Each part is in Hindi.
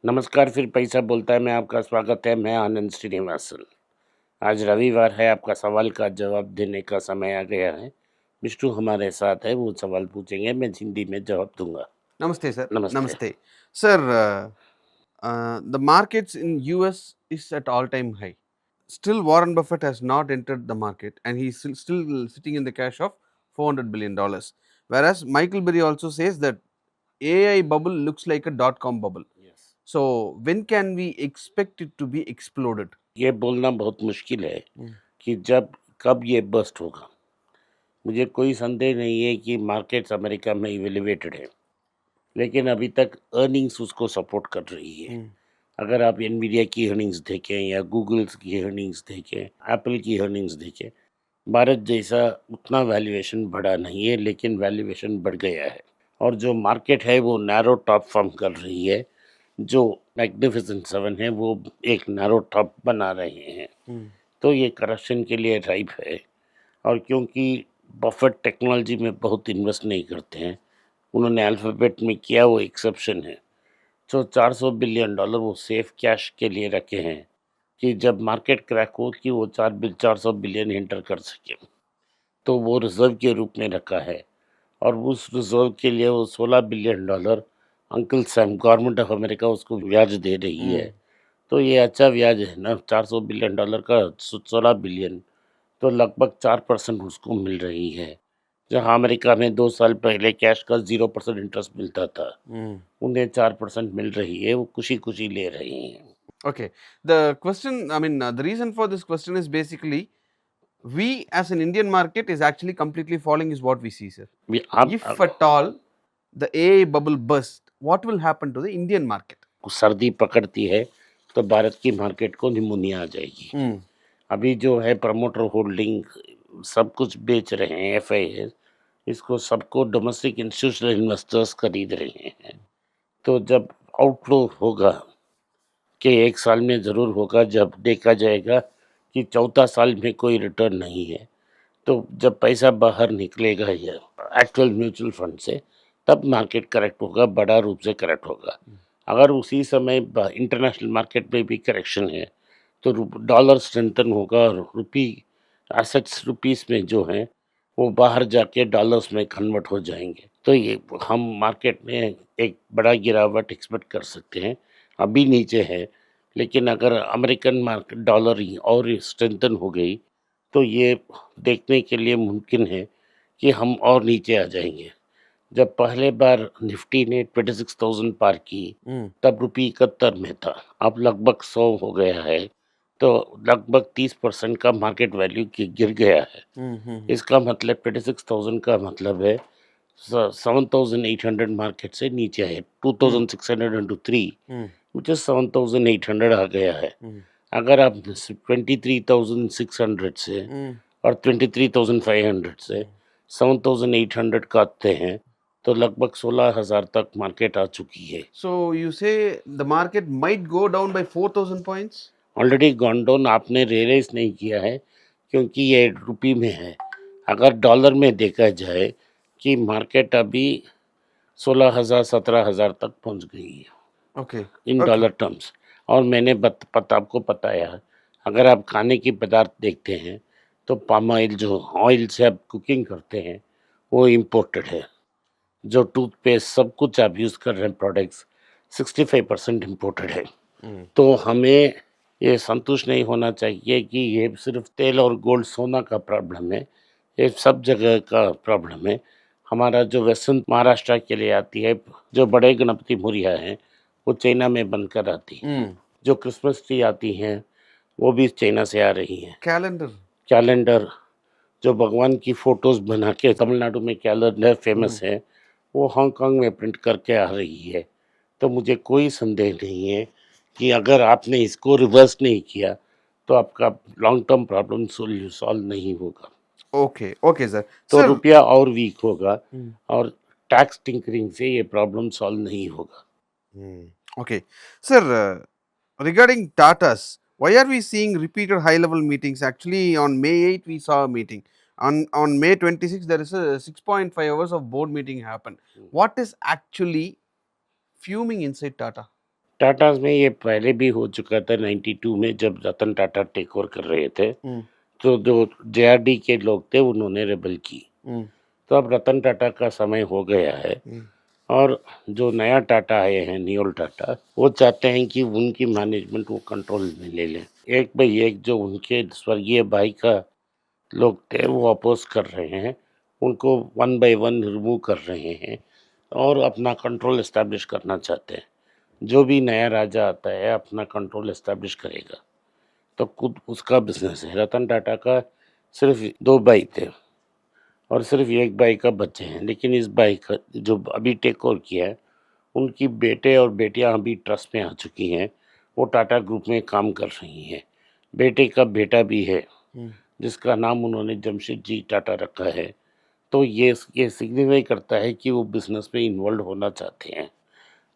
नमस्कार, फिर पैसा बोलता है में आपका स्वागत है। मैं आनंद श्रीनिवासन। आज रविवार है, आपका सवाल का जवाब देने का समय आ गया है। विष्णु हमारे साथ है, वो सवाल पूछेंगे, मैं हिंदी में जवाब दूंगा। Namaste, sir. नमस्ते। Namaste. Sir, the markets in US is at all-time high. Still, Warren Buffett has not entered the market, and he's still sitting in the cash of $400 billion. Whereas Michael Berry also says that AI bubble looks like a dot-com bubble. Yes, So, when can we expect it to be exploded? ये बोलना बहुत मुश्किल है Hmm. कि जब कब ये बस्ट होगा। मुझे कोई संदेह नहीं है कि मार्केट्स अमेरिका में इवेल्युएटेड है, लेकिन अभी तक अर्निंग्स उसको सपोर्ट कर रही है। Hmm. अगर आप एनवीडिया की अर्निंग्स देखें या गूगल्स की अर्निंग्स देखें, एप्पल की अर्निंग्स देखें, भारत जैसा उतना वैल्यूएशन बढ़ा नहीं है, लेकिन वैल्यूएशन बढ़ गया है। और जो मार्केट है वो नैरो टॉप फॉर्म कर रही है। जो मैग्निफिसेंट सेवन है वो एक नैरो टॉप बना रहे हैं। Hmm. तो ये करेक्शन के लिए राइप है। और क्योंकि बफेट टेक्नोलॉजी में बहुत इन्वेस्ट नहीं करते हैं, उन्होंने अल्फ़ाबेट में किया, वो एक्सेप्शन है। जो $400 बिलियन वो सेफ कैश के लिए रखे हैं कि जब मार्केट क्रैक हो कि वो 400 बिलियन एंटर कर सके। तो वो रिज़र्व के रूप में रखा है और उस रिज़र्व के लिए वो $16 billion uncle Sam government of America उसको ब्याज दे रही है। Hmm. तो ये अच्छा ब्याज है ना, $400 बिलियन का 16 बिलियन, तो लगभग 4% उसको मिल रही है। जहाँ अमेरिका में 2 साल पहले कैश का 0% इंटरेस्ट मिलता था, Hmm. उन्हें 4% मिल रही है, वो खुशी-खुशी ले रही हैं। Okay. The question, the reason for this question is basically we as an Indian market is actually completely falling, is what we see, sir. ये आप If at all the AI bubble burst, what will happen to the Indian market? सर्दी पकड़ती है, तो भारत की मार्केट को निमोनिया आ जाएगी। Hmm. अभी जो है प्रमोटर होल्डिंग सब कुछ बेच रहे हैं एफआईएस, इसको सबको डोमेस्टिक इंस्टीट्यूशनल इन्वेस्टर्स खरीद रहे हैं। तो जब आउटफ्लो होगा कि 1 साल में ज़रूर होगा, जब देखा जाएगा कि चौथा साल में कोई रिटर्न नहीं है, तो जब पैसा बाहर निकलेगा या एक्चुअल म्यूचुअल फंड से, तब मार्केट करेक्ट होगा, बड़ा रूप से करेक्ट होगा। अगर उसी समय इंटरनेशनल मार्केट में भी करेक्शन है, तो डॉलर स्ट्रेंथन होगा और रुपी एसेट्स रुपीस में जो हैं वो बाहर जाके डॉलर्स में कन्वर्ट हो जाएंगे। तो ये हम मार्केट में एक बड़ा गिरावट एक्सपेक्ट कर सकते हैं। अभी नीचे है, लेकिन अगर अमेरिकन मार्केट डॉलर और स्ट्रेंथन हो गई, तो ये देखने के लिए मुमकिन है कि हम और नीचे आ जाएंगे। जब पहले बार निफ्टी ने 26,000 पार की, Hmm. तब रुपये 71 में था, अब लगभग 100 हो गया है। तो लगभग 30% का मार्केट वैल्यू गिर गया है। Hmm. Hmm. इसका मतलब 26,000 का मतलब है 7,800 मार्केट से नीचे है। Hmm. 2,600 into three Hmm. Which is 7,800 आ गया है। Hmm. अगर आप 23,600 से Hmm. और 23,500 से 7,800 काटते हैं, तो लगभग 16,000 तक मार्केट आ चुकी है। So you say the market might go down by 4,000 points? Already gone down, आपने रियलाइज नहीं किया है क्योंकि ये रुपये में है। अगर डॉलर में देखा जाए कि मार्केट अभी 16,000 17,000 तक पहुंच गई है Okay. इन Okay. Dollar terms. और मैंने आपको बताया, अगर आप खाने की पदार्थ देखते हैं तो पाम ऑयल, जो ऑयल से आप कुकिंग करते हैं, वो इम्पोर्टेड है। जो टूथपेस्ट सब कुछ आप यूज़ कर रहे हैं प्रोडक्ट्स, 65% इम्पोर्टेड है। Hmm. तो हमें ये संतुष्ट नहीं होना चाहिए कि ये सिर्फ तेल और गोल्ड सोना का प्रॉब्लम है, ये सब जगह का प्रॉब्लम है। हमारा जो वेस्टर्न महाराष्ट्र के लिए आती है, जो बड़े गणपति मूर्तियाँ हैं, वो चाइना में बनकर आती हैं। Hmm. जो क्रिसमस ट्री आती हैं, वो भी चाइना से आ रही हैं। Calendar. कैलेंडर, जो भगवान की फ़ोटोज़ बना के तमिलनाडु में कैलेंडर Hmm. फ़ेमस है, वो हांगकांग में प्रिंट करके आ रही है। तो मुझे कोई संदेह नहीं है कि अगर आपने इसको रिवर्स नहीं किया, तो आपका लॉन्ग टर्म प्रॉब्लम सॉल्व नहीं होगा। Okay. Okay, sir. तो Sir. रुपया और वीक होगा Hmm. और टैक्स टिंकरिंग से ये प्रॉब्लम सॉल्व नहीं होगा। Hmm. Okay. Sir, regarding Tatas, why are we seeing repeated high level meetings? Actually, on May 8th, we saw a meeting. On May 26th, there is a 6.5 hours of board meeting happened. What is actually fuming inside Tata? टाटाज़ में ये पहले भी हो चुका था 92 में जब रतन टाटा टेक ओवर कर रहे थे, Hmm. तो जो जेआरडी के लोग थे उन्होंने रेबल की। Hmm. तो अब रतन टाटा का समय हो गया है Hmm. और जो नया टाटा आए हैं नियोल टाटा, वो चाहते हैं कि उनकी मैनेजमेंट वो कंट्रोल में ले लें। एक बाई एक जो उनके स्वर्गीय भाई का लोग थे वो अपोज कर रहे हैं, उनको वन बाय वन रिमूव कर रहे हैं और अपना कंट्रोल एस्टैब्लिश करना चाहते हैं। जो भी नया राजा आता है अपना कंट्रोल एस्टैब्लिश करेगा, तो खुद उसका बिजनेस है। रतन टाटा का सिर्फ 2 भाई थे और सिर्फ एक भाई का बच्चे हैं, लेकिन इस भाई का जो अभी टेक ओवर किया है, उनकी बेटे और बेटियां अभी ट्रस्ट में आ चुकी हैं, वो टाटा ग्रुप में काम कर रही हैं। बेटे का बेटा भी है Hmm. जिसका नाम उन्होंने जमशेद जी टाटा रखा है। तो ये सिग्निफाई करता है कि वो बिजनेस में इन्वॉल्व होना चाहते हैं।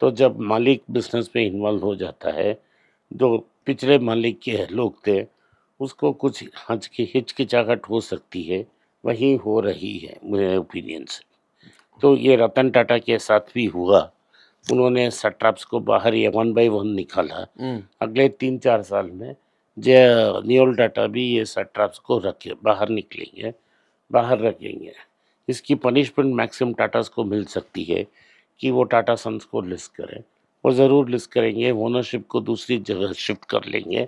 तो जब मालिक बिजनेस में इन्वॉल्व हो जाता है, जो पिछले मालिक के लोग थे उसको कुछ हिचकिचाहट हो सकती है, वही हो रही है मेरे ओपिनियन से। तो ये रतन टाटा के साथ भी हुआ, उन्होंने सट्राप्स को बाहर ये वन बाय वन निकाला। Hmm. अगले 3-4 साल में जय नियोल टाटा भी ये सट्राप्स को रखे बाहर निकलेंगे, बाहर रखेंगे। इसकी पनिशमेंट मैक्सिम टाटास को मिल सकती है कि वो टाटा सन्स को लिस्ट करें। वो ज़रूर लिस्ट करेंगे, ओनरशिप को दूसरी जगह शिफ्ट कर लेंगे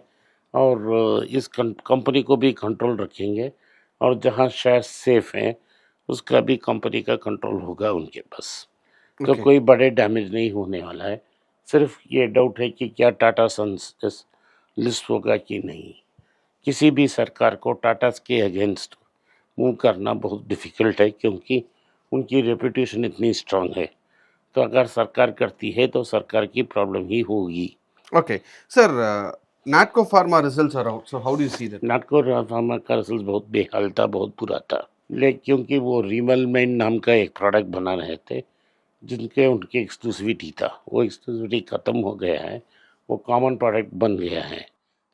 और इस कंपनी को भी कंट्रोल रखेंगे और जहाँ शेयर सेफ हैं उसका भी कंपनी का कंट्रोल होगा उनके पास। तो Okay. कोई बड़े डैमेज नहीं होने वाला है। सिर्फ ये डाउट है कि क्या टाटा सन्स इस लिस्ट होगा कि नहीं। किसी भी सरकार को टाटास के अगेंस्ट मूव करना बहुत डिफ़िकल्ट है क्योंकि उनकी रेपुटेशन इतनी स्ट्रांग है। तो अगर सरकार करती है तो सरकार की प्रॉब्लम ही होगी। Okay. Sir, Natco Pharma results are out. So how do you see that? Natco pharma का रिजल्ट बहुत बेहाल था, बहुत बुरा था। क्योंकि वो रिमलमेंट नाम का एक प्रोडक्ट बना रहे थे, जिनके उनकी एक्सक्लूसिविटी था। वो एक्सक्लूसिविटी ख़त्म हो गया है, वो कॉमन प्रोडक्ट बन गया है।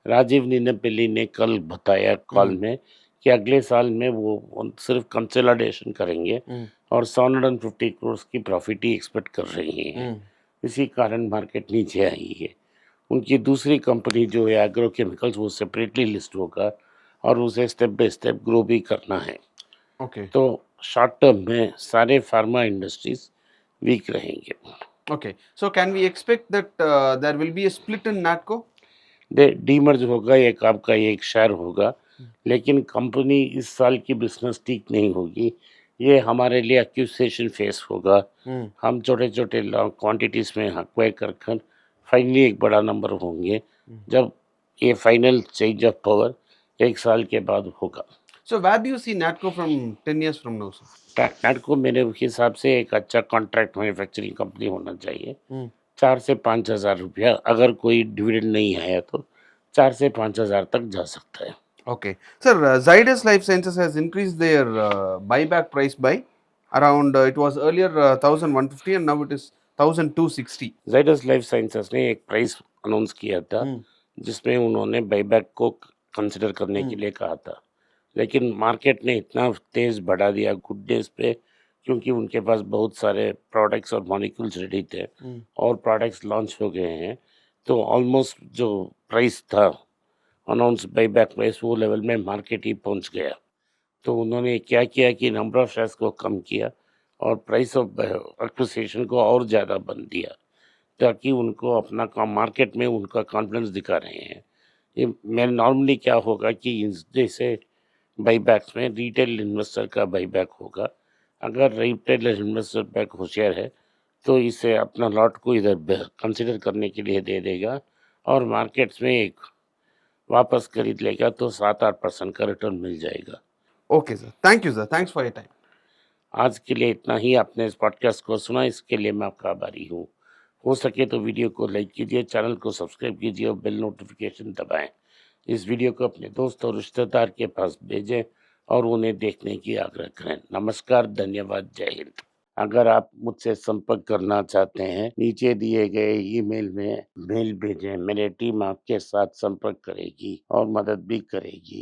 राजीव निनपल्ली ने कल बताया कॉल Hmm. में कि अगले साल में वो सिर्फ कंसोलिडेशन करेंगे Hmm. और 750 करोड़ की प्रॉफिट ही एक्सपेक्ट कर रहे हैं। Hmm. इसी कारण मार्केट नीचे आई है। उनकी दूसरी कंपनी जो है एग्रो केमिकल्स, वो सेपरेटली लिस्ट होगा और उसे स्टेप बाय स्टेप ग्रो भी करना है। Okay. तो शॉर्ट टर्म में सारे फार्मा इंडस्ट्रीज वीक रहेंगे। Okay. So can we expect that there will be a split in Natco? Demerge होगा, एक आपका एक शेयर होगा, लेकिन कंपनी इस साल की बिजनेस ठीक नहीं होगी। ये हमारे लिए एक्यूसेशन फेस होगा। Hmm. हम छोटे छोटे क्वांटिटीज़ में एक्वायर कर कर फाइनली एक बड़ा नंबर होंगे, जब ये फाइनल चेंज ऑफ पावर 1 साल के बाद होगा। So where do you see Natco from 10 years from now, sir? टैक्नेट को मेरे हिसाब से एक अच्छा कॉन्ट्रैक्ट मैन्युफैक्चरिंग कंपनी होना चाहिए। Hmm. 4 से 5,000 रुपया, अगर कोई डिविडेंड नहीं आया तो 4 से 5,000 तक जा सकता है। Okay. Sir, Zydus Life Sciences has increased their buyback price by around, it was earlier 1,150 and now it is 1,260. Zydus life sciences ने एक प्राइस अनाउंस किया था, Hmm. जिसमें उन्होंने बायबैक को कंसिडर करने के लिए कहा था, लेकिन मार्केट ने इतना तेज़ बढ़ा दिया गुड डेज पे, क्योंकि उनके पास बहुत सारे प्रोडक्ट्स और मॉलिक्यूल्स रेडी थे और प्रोडक्ट्स लॉन्च हो गए हैं। तो ऑलमोस्ट जो प्राइस था अनाउंस बायबैक प्राइस, वो लेवल में मार्केट ही पहुंच गया। तो उन्होंने क्या किया कि नंबर ऑफ शेयर्स को कम किया और प्राइस ऑफ एक्विजिशन को और ज़्यादा बन दिया, ताकि उनको अपना काम मार्केट में उनका कॉन्फिडेंस दिखा रहे हैं। ये मैं नॉर्मली क्या होगा कि जैसे बाईबैक्स में रिटेल इन्वेस्टर का बाईबैक होगा। अगर रिटेल इन्वेस्टर बैक होशियार है तो इसे अपना लॉट को इधर कंसिडर करने के लिए दे देगा और मार्केट्स में एक वापस खरीद लेगा, तो 7-8% का रिटर्न मिल जाएगा। Okay, sir. Thank you, sir. Thanks for your time. आज के लिए इतना ही। आपने इस पॉडकास्ट को सुना, इसके लिए मैं आपका आभारी हूँ। हो सके तो वीडियो को लाइक कीजिए, चैनल को सब्सक्राइब कीजिए और बेल नोटिफिकेशन दबाएं। इस वीडियो को अपने दोस्त और रिश्तेदार के पास भेजें और उन्हें देखने की आग्रह करें। नमस्कार, धन्यवाद, जय हिंद। अगर आप मुझसे संपर्क करना चाहते हैं, नीचे दिए गए ईमेल में मेल भेजें। मेरी टीम आपके साथ संपर्क करेगी और मदद भी करेगी।